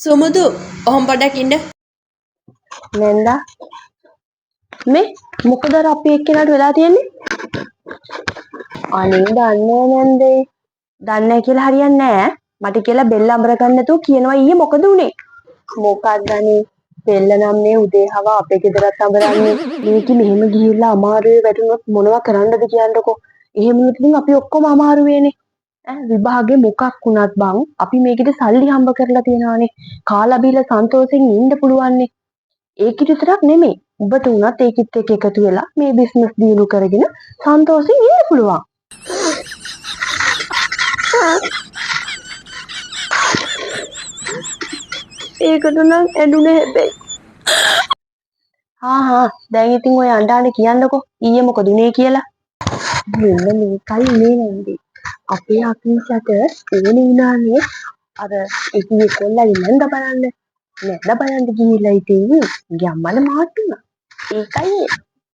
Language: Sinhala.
සුමුදු ඔහොම පොඩ්ඩක් ඉන්න. නැන්දා මේ මොකද අර අපි එක්කෙනාට වෙලා තියෙන්නේ? අනේ දන්නේ නැන්දේ. දන්නේ නැහැ කියලා හරියන්නේ නැහැ. මට කියලා බෙල්ල අඹර ගන්න නැතුව කියනවා ඊයේ මොකද උනේ? මොකක්ද අනේ බෙල්ල නම් මේ උදේ හවා අපේ ගෙදරත් අඹරන්නේ. මේක මෙහෙම ගිහිල්ලා අමාරුවේ වැටුනොත් මොනවා කරන්නද කියන්නකෝ. එහෙම ඉතින් අපි ඔක්කොම අමාරු වෙන්නේ. විභාගේ මොකක් වුණත් බං අපි මේකෙට සල්ලි හම්බ කරලා තියනවානේ. කාලා බීලා සන්තෝෂෙන් ඉන්න පුළුවන්නේ. ඒකිට විතරක් නෙමෙයි. ඔබට උනත් ඒකිට එක්ක එකතු වෙලා මේ බිස්නස් දියුණු කරගෙන සන්තෝෂෙන් ඉන්න පුළුවන්. ඒකට නම් ඇඬුනේ හැබැයි. දැන් ඉතින් ඔය අඬානේ කියන්නකෝ ඊයේ මොකද උනේ කියලා. මෙන්න මේකයි මේ නැන්දේ. අපේ අකීෂට ඕනේ වුණානේ අර ඉතින් කොල්ලගේ නැන්ද බලන්න. නැන්ද බලන්න ගිහිල්ලා ඉතින් ගම්මල මාට්ටුනා. ඒකයි